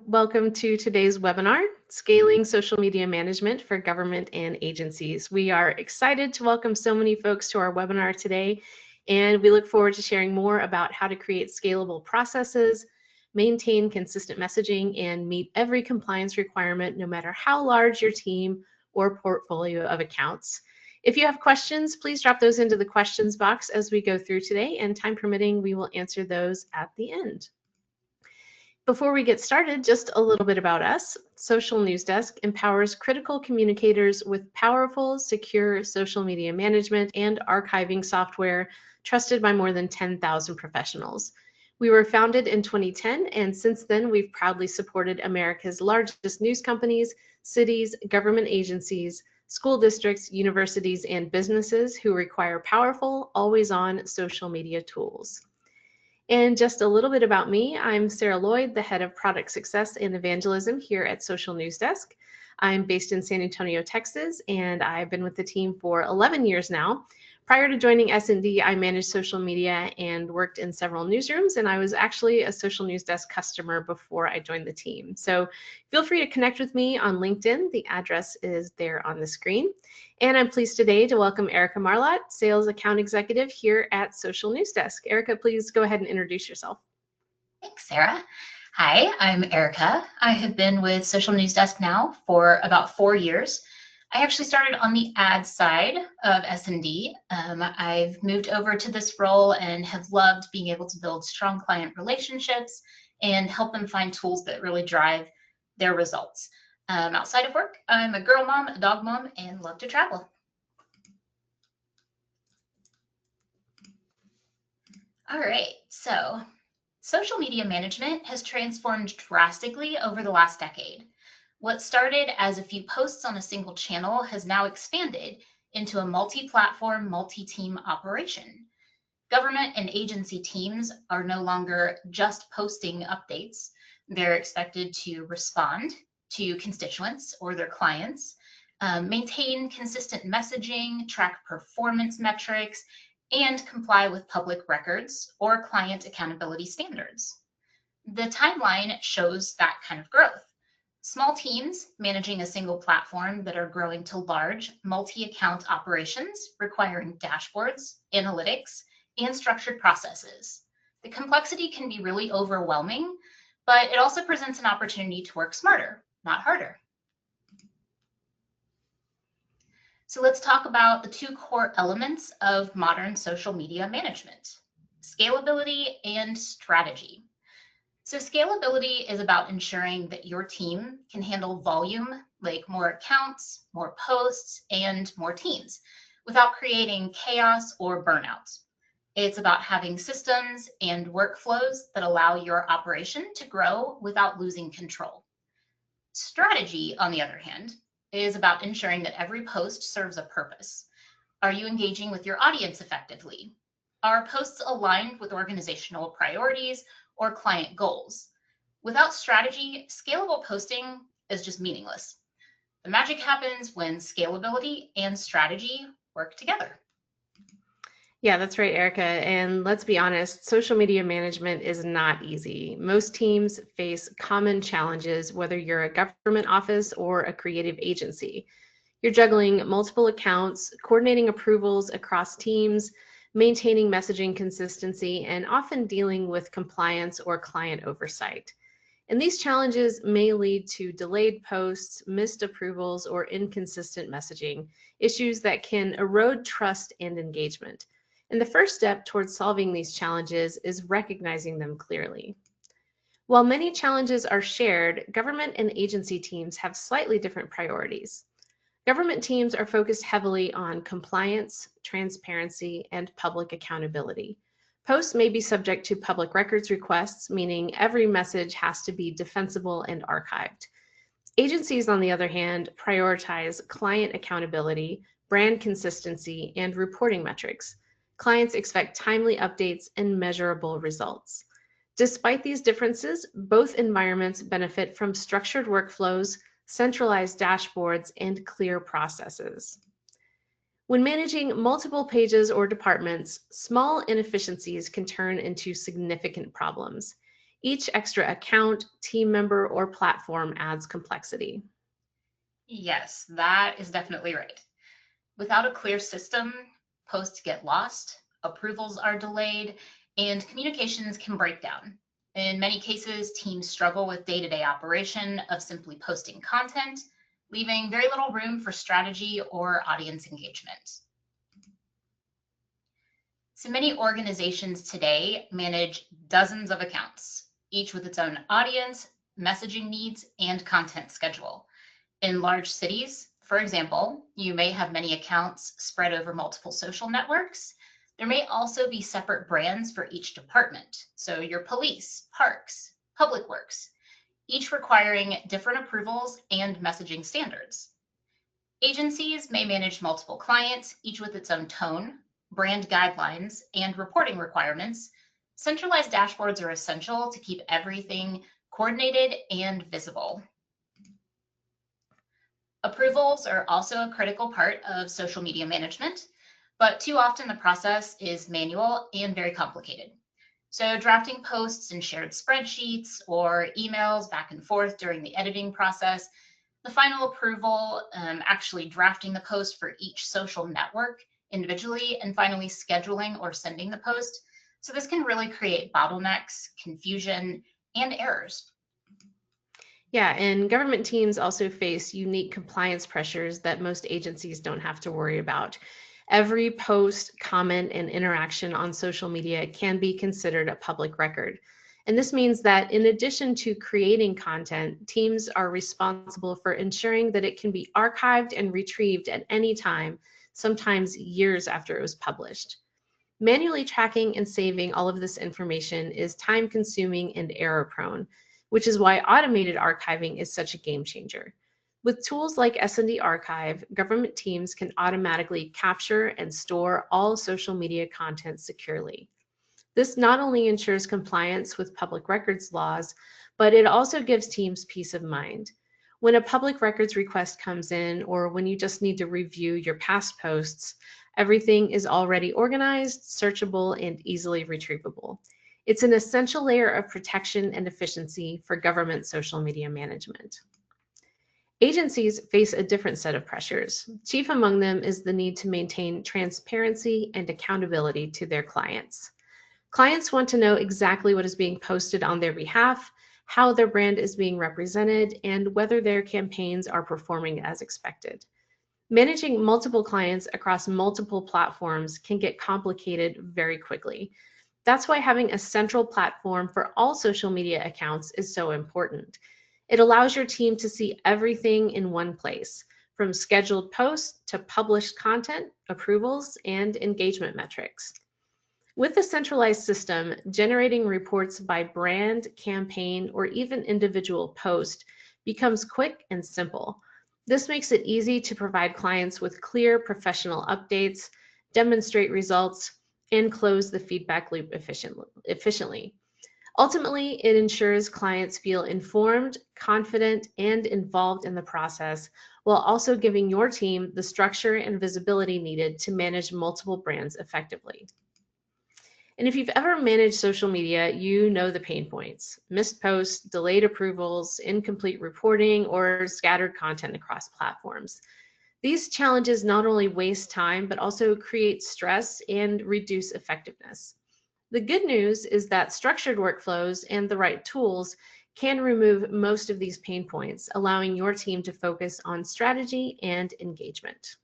welcome to today's webinar, Scaling Social Media Management for Government and Agencies. We are excited to welcome so many folks to our webinar today, and we look forward to sharing more about how to create scalable processes, maintain consistent messaging, and meet every compliance requirement, no matter how large your team or portfolio of accounts. If you have questions, please drop those into the questions box as we go through today, and time permitting, we will answer those at the end. Before we get started, just a little bit about us. Social News Desk empowers critical communicators with powerful, secure social media management and archiving software trusted by more than 10,000 professionals. We were founded in 2010, and since then, we've proudly supported America's largest news companies, cities, government agencies, school districts, universities, and businesses who require powerful, always-on social media tools. And just a little bit about me, I'm Sarah Lloyd, the head of product success and evangelism here at Social News Desk. I'm based in San Antonio, Texas, and I've been with the team for 11 years now. Prior to joining SND, I managed social media and worked in several newsrooms, and I was actually a Social News Desk customer before I joined the team. So feel free to connect with me on LinkedIn. The address is there on the screen. And I'm pleased today to welcome Erica Marlott, Sales Account Executive here at Social News Desk. Erica, please go ahead and introduce yourself. Thanks, Sarah. Hi, I'm Erica. I have been with Social News Desk now for about 4 years. I actually started on the ad side of S&D. I've moved over to this role and have loved being able to build strong client relationships and help them find tools that really drive their results. Outside of work, I'm a girl mom, a dog mom, and love to travel. All right, so social media management has transformed drastically over the last decade. What started as a few posts on a single channel has now expanded into a multi-platform, multi-team operation. Government and agency teams are no longer just posting updates. They're expected to respond to constituents or their clients, maintain consistent messaging, track performance metrics, and comply with public records or client accountability standards. The timeline shows that kind of growth. Small teams managing a single platform that are growing to large multi-account operations requiring dashboards, analytics, and structured processes. The complexity can be really overwhelming, but it also presents an opportunity to work smarter, not harder. So let's talk about the two core elements of modern social media management: scalability and strategy. So scalability is about ensuring that your team can handle volume, like more accounts, more posts, and more teams, without creating chaos or burnout. It's about having systems and workflows that allow your operation to grow without losing control. Strategy, on the other hand, is about ensuring that every post serves a purpose. Are you engaging with your audience effectively? Are posts aligned with organizational priorities or client goals? Without strategy, scalable posting is just meaningless. The magic happens when scalability and strategy work together. Yeah, that's right, Erica. And let's be honest, social media management is not easy. Most teams face common challenges, whether you're a government office or a creative agency. You're juggling multiple accounts, coordinating approvals across teams, maintaining messaging consistency, and often dealing with compliance or client oversight. And these challenges may lead to delayed posts, missed approvals, or inconsistent messaging, issues that can erode trust and engagement. And the first step towards solving these challenges is recognizing them clearly. While many challenges are shared, government and agency teams have slightly different priorities. Government teams are focused heavily on compliance, transparency, and public accountability. Posts may be subject to public records requests, meaning every message has to be defensible and archived. Agencies, on the other hand, prioritize client accountability, brand consistency, and reporting metrics. Clients expect timely updates and measurable results. Despite these differences, both environments benefit from structured workflows, centralized dashboards, and clear processes. When managing multiple pages or departments, small inefficiencies can turn into significant problems. Each extra account, team member, or platform adds complexity. Yes, that is definitely right. Without a clear system, posts get lost, approvals are delayed, and communications can break down. In many cases, teams struggle with day-to-day operation of simply posting content, leaving very little room for strategy or audience engagement. So many organizations today manage dozens of accounts, each with its own audience, messaging needs, and content schedule. In large cities, for example, you may have many accounts spread over multiple social networks. There may also be separate brands for each department. So your police, parks, public works, each requiring different approvals and messaging standards. Agencies may manage multiple clients, each with its own tone, brand guidelines, and reporting requirements. Centralized dashboards are essential to keep everything coordinated and visible. Approvals are also a critical part of social media management, but too often the process is manual and very complicated. So drafting posts in shared spreadsheets or emails back and forth during the editing process, the final approval, actually drafting the post for each social network individually, and finally scheduling or sending the post. So this can really create bottlenecks, confusion, and errors. Yeah, and government teams also face unique compliance pressures that most agencies don't have to worry about. Every post, comment, and interaction on social media can be considered a public record. And this means that in addition to creating content, teams are responsible for ensuring that it can be archived and retrieved at any time, sometimes years after it was published. Manually tracking and saving all of this information is time consuming and error prone, which is why automated archiving is such a game changer. With tools like SND Archive, government teams can automatically capture and store all social media content securely. This not only ensures compliance with public records laws, but it also gives teams peace of mind. When a public records request comes in, or when you just need to review your past posts, everything is already organized, searchable, and easily retrievable. It's an essential layer of protection and efficiency for government social media management. Agencies face a different set of pressures. Chief among them is the need to maintain transparency and accountability to their clients. Clients want to know exactly what is being posted on their behalf, how their brand is being represented, and whether their campaigns are performing as expected. Managing multiple clients across multiple platforms can get complicated very quickly. That's why having a central platform for all social media accounts is so important. It allows your team to see everything in one place, from scheduled posts to published content, approvals, and engagement metrics. With a centralized system, generating reports by brand, campaign, or even individual post becomes quick and simple. This makes it easy to provide clients with clear professional updates, demonstrate results, and close the feedback loop efficiently. Ultimately, it ensures clients feel informed, confident, and involved in the process, while also giving your team the structure and visibility needed to manage multiple brands effectively. And if you've ever managed social media, you know the pain points: missed posts, delayed approvals, incomplete reporting, or scattered content across platforms. These challenges not only waste time, but also create stress and reduce effectiveness. The good news is that structured workflows and the right tools can remove most of these pain points, allowing your team to focus on strategy and engagement.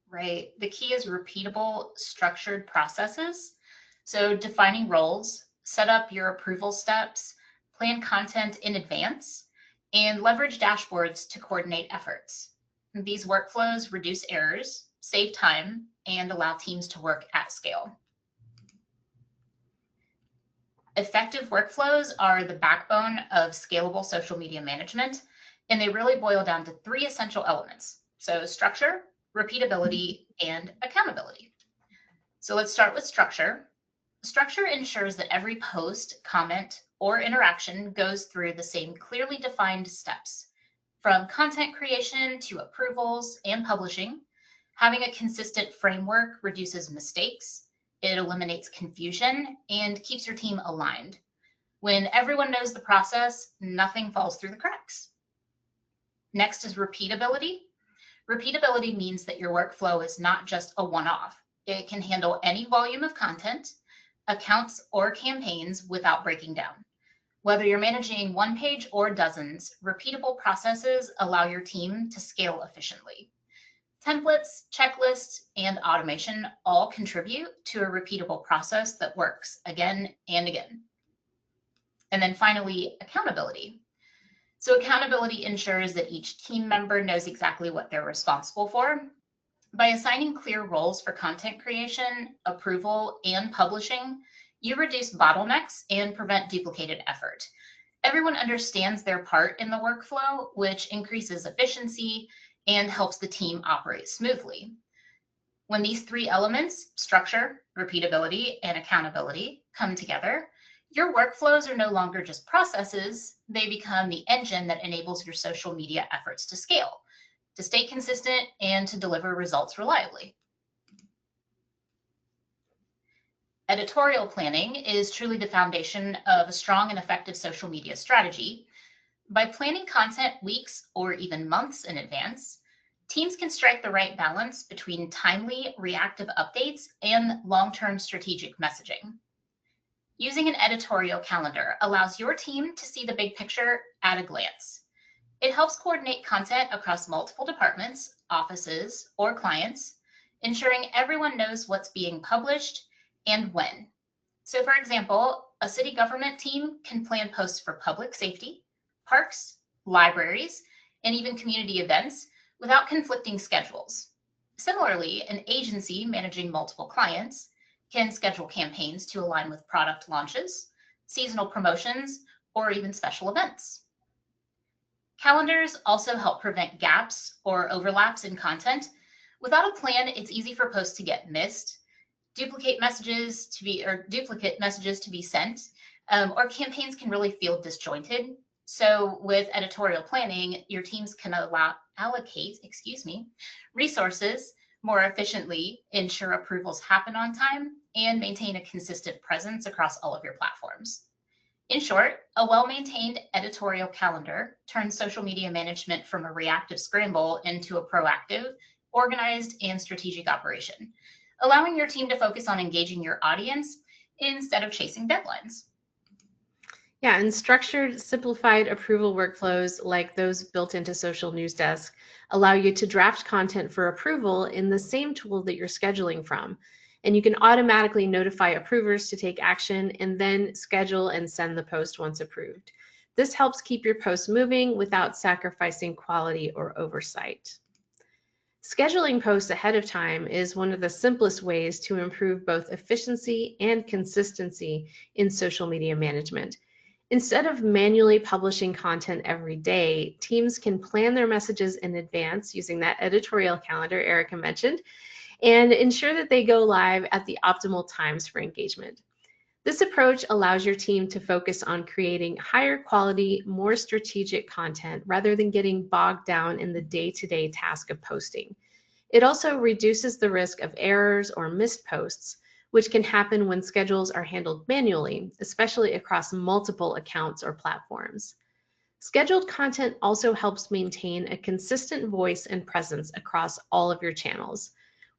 Right. The key is repeatable, structured processes. So defining roles, set up your approval steps, plan content in advance, and leverage dashboards to coordinate efforts. These workflows reduce errors, save time, and allow teams to work at scale. Effective workflows are the backbone of scalable social media management, and they really boil down to three essential elements. So structure, repeatability, and accountability. So let's start with structure. Structure ensures that every post, comment, or interaction goes through the same clearly defined steps, from content creation to approvals and publishing. Having a consistent framework reduces mistakes, it eliminates confusion, and keeps your team aligned. When everyone knows the process, nothing falls through the cracks. Next is repeatability. Repeatability means that your workflow is not just a one-off. It can handle any volume of content, accounts, or campaigns without breaking down. Whether you're managing one page or dozens, repeatable processes allow your team to scale efficiently. Templates, checklists, and automation all contribute to a repeatable process that works again and again. And then finally, accountability. So accountability ensures that each team member knows exactly what they're responsible for. By assigning clear roles for content creation, approval, and publishing, you reduce bottlenecks and prevent duplicated effort. Everyone understands their part in the workflow, which increases efficiency and helps the team operate smoothly. When these three elements, structure, repeatability, and accountability, come together, your workflows are no longer just processes, they become the engine that enables your social media efforts to scale, to stay consistent, and to deliver results reliably. Editorial planning is truly the foundation of a strong and effective social media strategy. By planning content weeks or even months in advance, teams can strike the right balance between timely, reactive updates and long-term strategic messaging. Using an editorial calendar allows your team to see the big picture at a glance. It helps coordinate content across multiple departments, offices, or clients, ensuring everyone knows what's being published and when. So for example, a city government team can plan posts for public safety, parks, libraries, and even community events without conflicting schedules. Similarly, an agency managing multiple clients can schedule campaigns to align with product launches, seasonal promotions, or even special events. Calendars also help prevent gaps or overlaps in content. Without a plan, it's easy for posts to get missed, duplicate messages to be sent, or campaigns can really feel disjointed. So with editorial planning, your teams can allocate resources more efficiently, ensure approvals happen on time, and maintain a consistent presence across all of your platforms. In short, a well-maintained editorial calendar turns social media management from a reactive scramble into a proactive, organized, and strategic operation, allowing your team to focus on engaging your audience instead of chasing deadlines. Yeah, and structured, simplified approval workflows like those built into Social News Desk allow you to draft content for approval in the same tool that you're scheduling from. And you can automatically notify approvers to take action and then schedule and send the post once approved. This helps keep your posts moving without sacrificing quality or oversight. Scheduling posts ahead of time is one of the simplest ways to improve both efficiency and consistency in social media management. Instead of manually publishing content every day, teams can plan their messages in advance using that editorial calendar Erica mentioned and ensure that they go live at the optimal times for engagement. This approach allows your team to focus on creating higher quality, more strategic content rather than getting bogged down in the day-to-day task of posting. It also reduces the risk of errors or missed posts, which can happen when schedules are handled manually, especially across multiple accounts or platforms. Scheduled content also helps maintain a consistent voice and presence across all of your channels.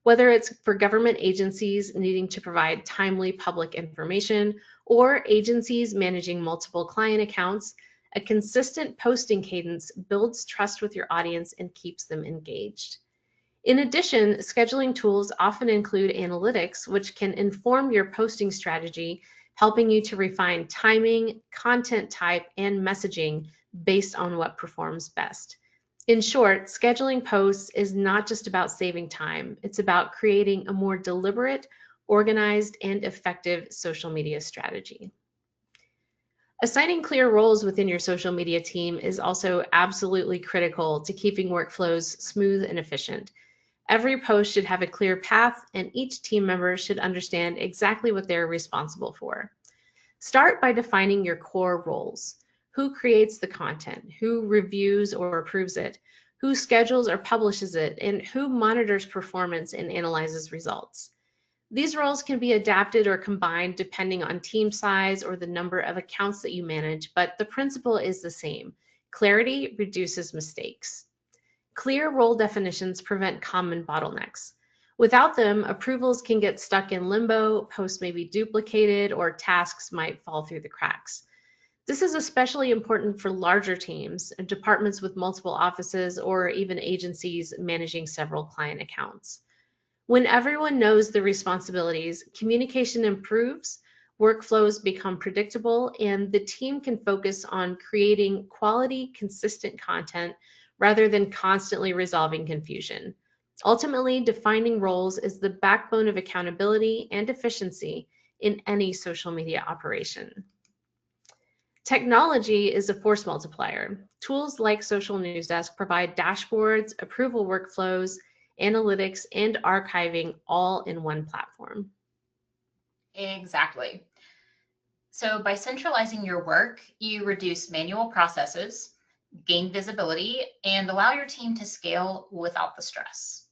Whether it's for government agencies needing to provide timely public information or agencies managing multiple client accounts, a consistent posting cadence builds trust with your audience and keeps them engaged. In addition, scheduling tools often include analytics, which can inform your posting strategy, helping you to refine timing, content type, and messaging based on what performs best. In short, scheduling posts is not just about saving time, it's about creating a more deliberate, organized, and effective social media strategy. Assigning clear roles within your social media team is also absolutely critical to keeping workflows smooth and efficient. Every post should have a clear path, and each team member should understand exactly what they're responsible for. Start by defining your core roles. Who creates the content? Who reviews or approves it? Who schedules or publishes it? And who monitors performance and analyzes results? These roles can be adapted or combined depending on team size or the number of accounts that you manage, but the principle is the same. Clarity reduces mistakes. Clear role definitions prevent common bottlenecks. Without them, approvals can get stuck in limbo, posts may be duplicated, or tasks might fall through the cracks. This is especially important for larger teams, departments with multiple offices, or even agencies managing several client accounts. When everyone knows the responsibilities, communication improves, workflows become predictable, and the team can focus on creating quality, consistent content rather than constantly resolving confusion. Ultimately, defining roles is the backbone of accountability and efficiency in any social media operation. Technology is a force multiplier. Tools like Social News Desk provide dashboards, approval workflows, analytics, and archiving all in one platform. Exactly. So by centralizing your work, you reduce manual processes, gain visibility, and allow your team to scale without the stress.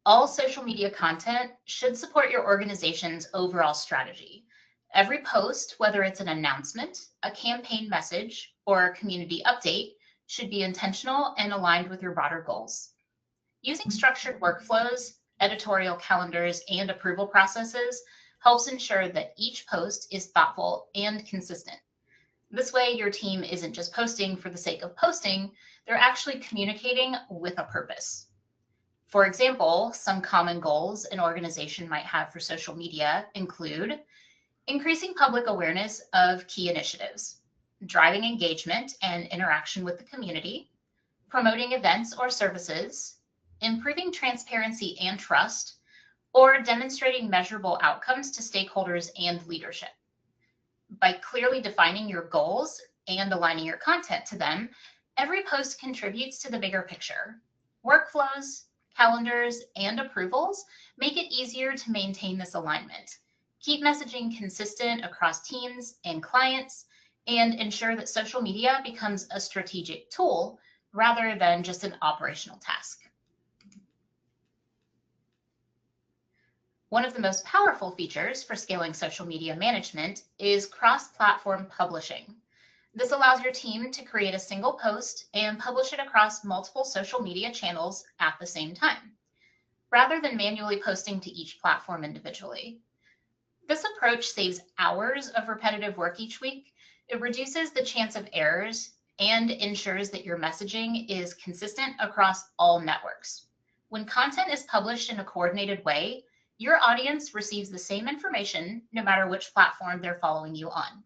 All social media content should support your organization's overall strategy. Every post, whether it's an announcement, a campaign message, or a community update, should be intentional and aligned with your broader goals. Using structured workflows, editorial calendars, and approval processes helps ensure that each post is thoughtful and consistent. This way, your team isn't just posting for the sake of posting, they're actually communicating with a purpose. For example, some common goals an organization might have for social media include increasing public awareness of key initiatives, driving engagement and interaction with the community, promoting events or services, improving transparency and trust, or demonstrating measurable outcomes to stakeholders and leadership. By clearly defining your goals and aligning your content to them, every post contributes to the bigger picture. Workflows, calendars, and approvals make it easier to maintain this alignment. Keep messaging consistent across teams and clients, and ensure that social media becomes a strategic tool rather than just an operational task. One of the most powerful features for scaling social media management is cross-platform publishing. This allows your team to create a single post and publish it across multiple social media channels at the same time, rather than manually posting to each platform individually. This approach saves hours of repetitive work each week. It reduces the chance of errors and ensures that your messaging is consistent across all networks. When content is published in a coordinated way, your audience receives the same information no matter which platform they're following you on.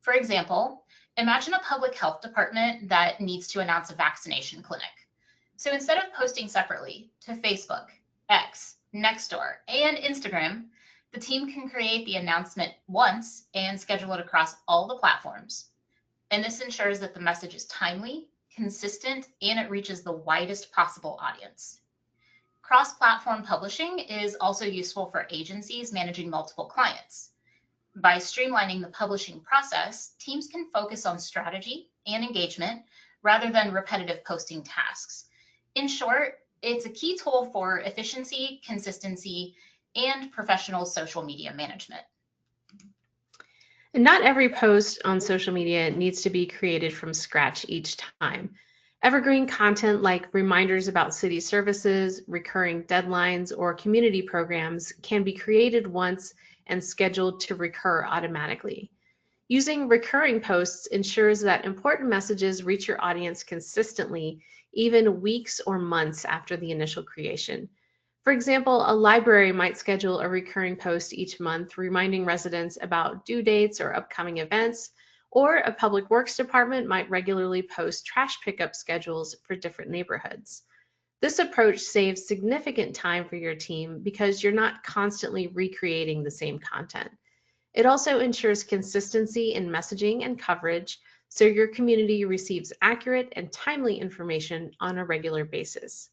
For example, imagine a public health department that needs to announce a vaccination clinic. So instead of posting separately to Facebook, X, Nextdoor, and Instagram, the team can create the announcement once and schedule it across all the platforms. And this ensures that the message is timely, consistent, and it reaches the widest possible audience. Cross-platform publishing is also useful for agencies managing multiple clients. By streamlining the publishing process, teams can focus on strategy and engagement rather than repetitive posting tasks. In short, it's a key tool for efficiency, consistency, and professional social media management. And not every post on social media needs to be created from scratch each time. Evergreen content like reminders about city services, recurring deadlines, or community programs can be created once and scheduled to recur automatically. Using recurring posts ensures that important messages reach your audience consistently, even weeks or months after the initial creation. For example, a library might schedule a recurring post each month, reminding residents about due dates or upcoming events, or a public works department might regularly post trash pickup schedules for different neighborhoods. This approach saves significant time for your team because you're not constantly recreating the same content. It also ensures consistency in messaging and coverage, so your community receives accurate and timely information on a regular basis.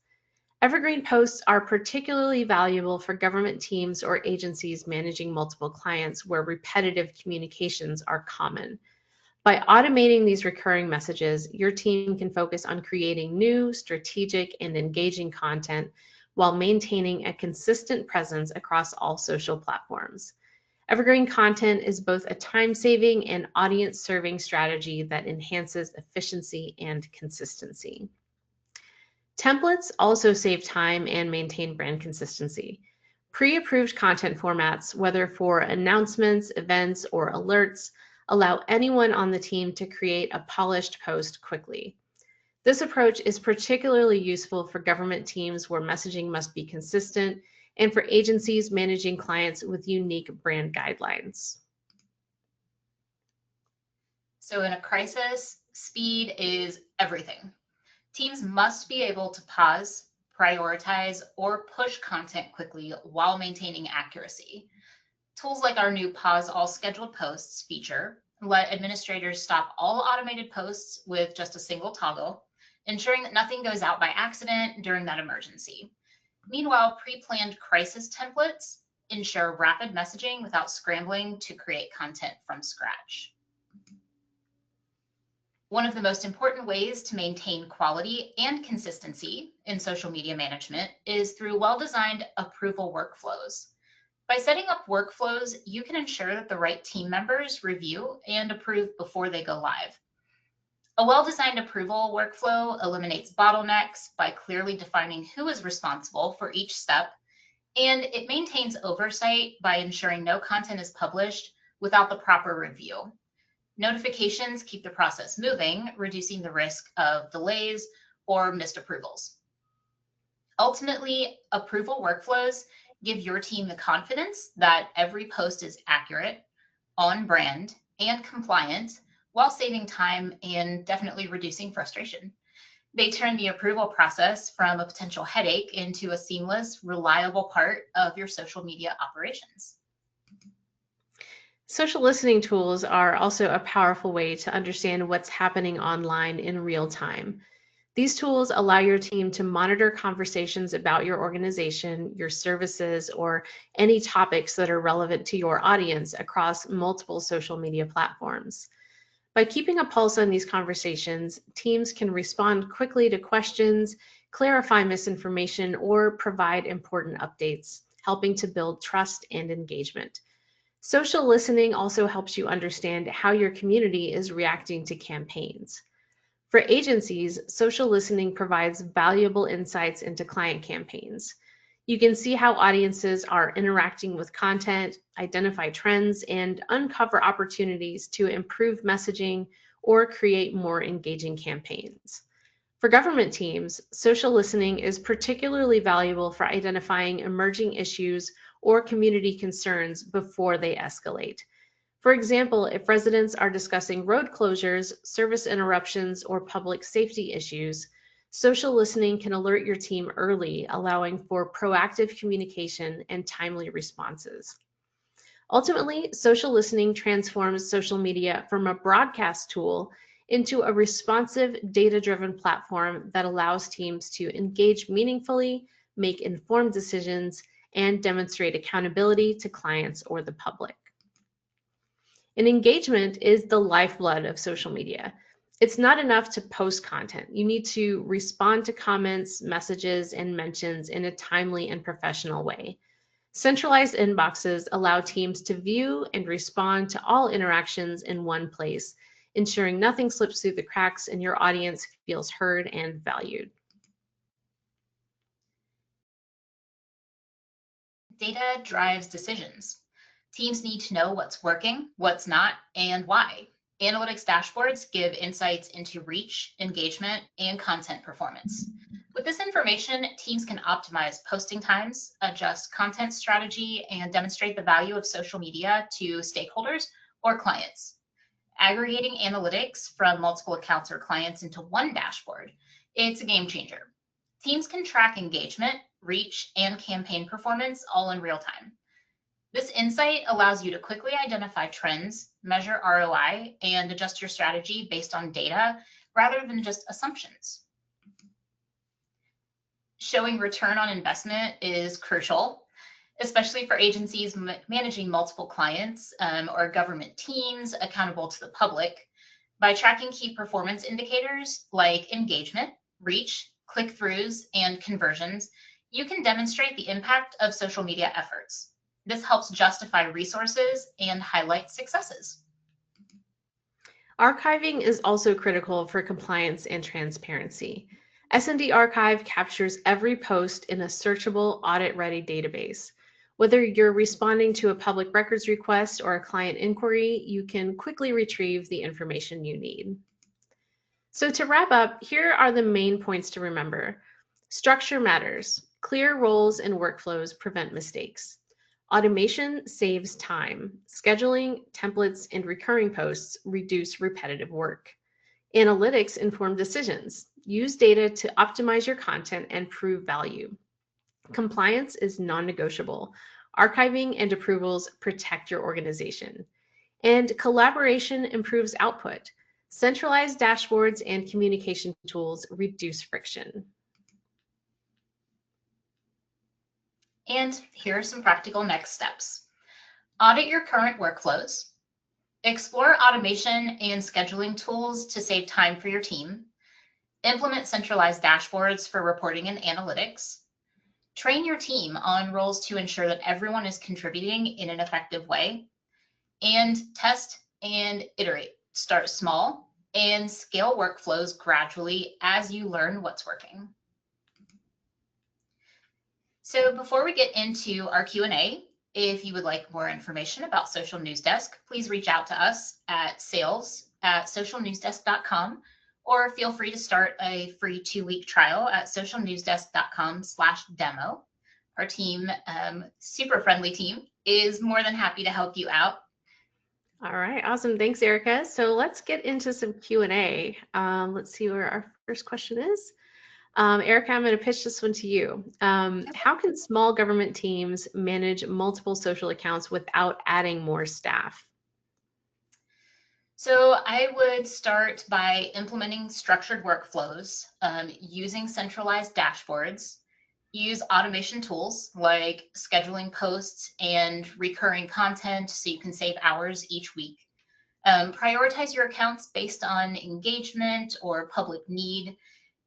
Evergreen posts are particularly valuable for government teams or agencies managing multiple clients where repetitive communications are common. By automating these recurring messages, your team can focus on creating new, strategic, and engaging content while maintaining a consistent presence across all social platforms. Evergreen content is both a time-saving and audience-serving strategy that enhances efficiency and consistency. Templates also save time and maintain brand consistency. Pre-approved content formats, whether for announcements, events, or alerts, allow anyone on the team to create a polished post quickly. This approach is particularly useful for government teams where messaging must be consistent and for agencies managing clients with unique brand guidelines. So in a crisis, speed is everything. Teams must be able to pause, prioritize, or push content quickly while maintaining accuracy. Tools like our new Pause All Scheduled Posts feature let administrators stop all automated posts with just a single toggle, ensuring that nothing goes out by accident during that emergency. Meanwhile, pre-planned crisis templates ensure rapid messaging without scrambling to create content from scratch. One of the most important ways to maintain quality and consistency in social media management is through well-designed approval workflows. By setting up workflows, you can ensure that the right team members review and approve before they go live. A well-designed approval workflow eliminates bottlenecks by clearly defining who is responsible for each step, and it maintains oversight by ensuring no content is published without the proper review. Notifications keep the process moving, reducing the risk of delays or missed approvals. Ultimately, approval workflows give your team the confidence that every post is accurate, on brand, and compliant, while saving time and definitely reducing frustration. They turn the approval process from a potential headache into a seamless, reliable part of your social media operations. Social listening tools are also a powerful way to understand what's happening online in real time. These tools allow your team to monitor conversations about your organization, your services, or any topics that are relevant to your audience across multiple social media platforms. By keeping a pulse on these conversations, teams can respond quickly to questions, clarify misinformation, or provide important updates, helping to build trust and engagement. Social listening also helps you understand how your community is reacting to campaigns. For agencies, social listening provides valuable insights into client campaigns. You can see how audiences are interacting with content, identify trends, and uncover opportunities to improve messaging or create more engaging campaigns. For government teams, social listening is particularly valuable for identifying emerging issues or community concerns before they escalate. For example, if residents are discussing road closures, service interruptions, or public safety issues, social listening can alert your team early, allowing for proactive communication and timely responses. Ultimately, social listening transforms social media from a broadcast tool into a responsive, data-driven platform that allows teams to engage meaningfully, make informed decisions, and demonstrate accountability to clients or the public. And engagement is the lifeblood of social media. It's not enough to post content. You need to respond to comments, messages, and mentions in a timely and professional way. Centralized inboxes allow teams to view and respond to all interactions in one place, ensuring nothing slips through the cracks and your audience feels heard and valued. Data drives decisions. Teams need to know what's working, what's not, and why. Analytics dashboards give insights into reach, engagement, and content performance. With this information, teams can optimize posting times, adjust content strategy, and demonstrate the value of social media to stakeholders or clients. Aggregating analytics from multiple accounts or clients into one dashboard, it's a game changer. Teams can track engagement, reach, and campaign performance all in real time. This insight allows you to quickly identify trends, measure ROI, and adjust your strategy based on data rather than just assumptions. Showing return on investment is crucial, especially for agencies managing multiple clients or government teams accountable to the public. By tracking key performance indicators like engagement, reach, click-throughs, and conversions, You can demonstrate the impact of social media efforts. This helps justify resources and highlight successes. Archiving is also critical for compliance and transparency. SND Archive captures every post in a searchable, audit-ready database. Whether you're responding to a public records request or a client inquiry, you can quickly retrieve the information you need. So to wrap up, here are the main points to remember. Structure matters. Clear roles and workflows prevent mistakes. Automation saves time. Scheduling, templates, and recurring posts reduce repetitive work. Analytics inform decisions. Use data to optimize your content and prove value. Compliance is non-negotiable. Archiving and approvals protect your organization. And collaboration improves output. Centralized dashboards and communication tools reduce friction. And here are some practical next steps. Audit your current workflows. Explore automation and scheduling tools to save time for your team. Implement centralized dashboards for reporting and analytics. Train your team on roles to ensure that everyone is contributing in an effective way. And test and iterate. Start small and scale workflows gradually as you learn what's working. So before we get into our Q&A, if you would like more information about Social News Desk, please reach out to us at sales@socialnewsdesk.com, or feel free to start a free 2-week trial at socialnewsdesk.com/demo. Our team, super friendly team, is more than happy to help you out. All right, awesome. Thanks, Erica. So let's get into some Q&A. Let's see where our first question is. Erica, I'm going to pitch this one to you. How can small government teams manage multiple social accounts without adding more staff? So I would start by implementing structured workflows, using centralized dashboards, use automation tools like scheduling posts and recurring content so you can save hours each week. Prioritize your accounts based on engagement or public need,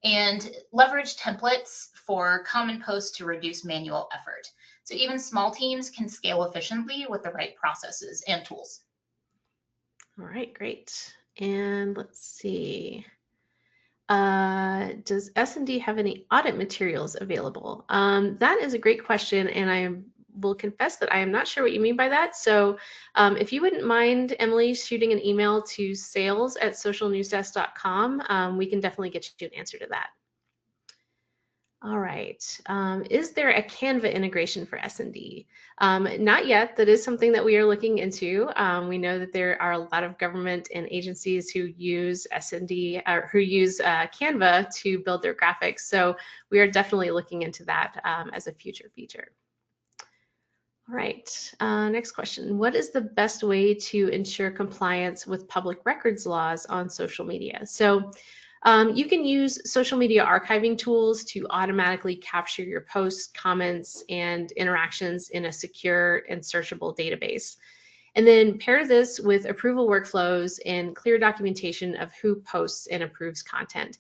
and leverage templates for common posts to reduce manual effort. So even small teams can scale efficiently with the right processes and tools. All right, great. And let's see. Does SND have any audit materials available? That is a great question, and I will confess that I am not sure what you mean by that. So if you wouldn't mind, Emily, shooting an email to sales@socialnewsdesk.com, we can definitely get you an answer to that. All right. Is there a Canva integration for SND? Not yet. That is something that we are looking into. We know that there are a lot of government and agencies who use SND or who use Canva to build their graphics. So we are definitely looking into that as a future feature. All right. Next question. What is the best way to ensure compliance with public records laws on social media? So you can use social media archiving tools to automatically capture your posts, comments, and interactions in a secure and searchable database. And then pair this with approval workflows and clear documentation of who posts and approves content.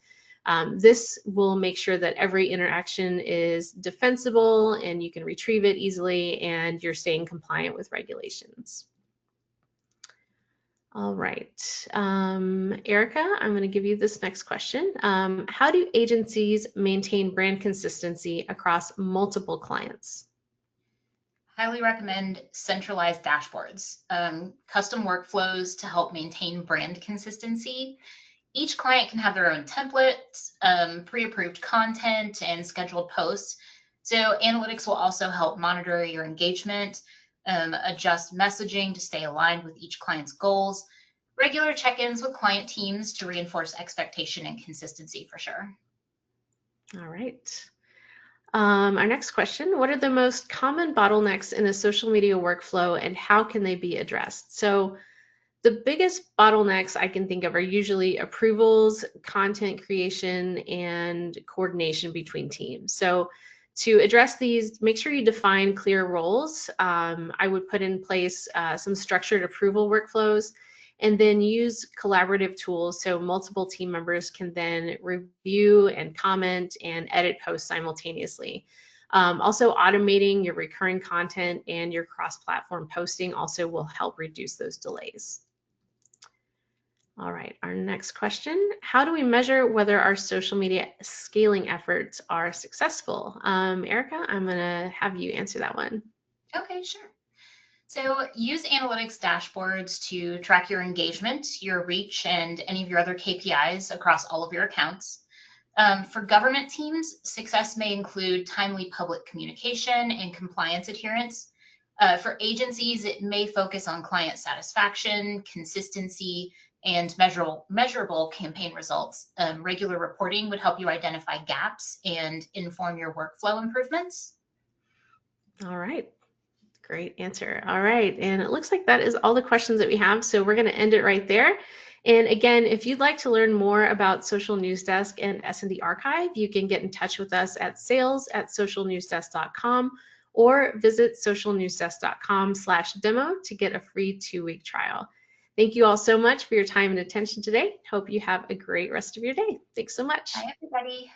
This will make sure that every interaction is defensible and you can retrieve it easily and you're staying compliant with regulations. All right, Erica, I'm going to give you this next question. How do agencies maintain brand consistency across multiple clients? Highly recommend centralized dashboards, custom workflows to help maintain brand consistency. Each client can have their own templates, pre-approved content, and scheduled posts. So analytics will also help monitor your engagement, adjust messaging to stay aligned with each client's goals, regular check-ins with client teams to reinforce expectation and consistency for sure. All right. Our next question, what are the most common bottlenecks in a social media workflow and how can they be addressed? So the biggest bottlenecks I can think of are usually approvals, content creation, and coordination between teams. So to address these, make sure you define clear roles. I would put in place some structured approval workflows and then use collaborative tools so multiple team members can then review and comment and edit posts simultaneously. Also, automating your recurring content and your cross-platform posting also will help reduce those delays. All right, our next question. How do we measure whether our social media scaling efforts are successful? Erica, I'm gonna have you answer that one. Okay, sure. So use analytics dashboards to track your engagement, your reach, and any of your other KPIs across all of your accounts. For government teams, success may include timely public communication and compliance adherence. For agencies, it may focus on client satisfaction, consistency, and measurable campaign results. Regular reporting would help you identify gaps and inform your workflow improvements. All right. Great answer. All right. And it looks like that is all the questions that we have. So we're going to end it right there. And again, if you'd like to learn more about Social News Desk and SND Archive, you can get in touch with us at sales@socialnewsdesk.com or visit socialnewsdesk.com/demo to get a free 2-week trial. Thank you all so much for your time and attention today. Hope you have a great rest of your day. Thanks so much. Hi, everybody.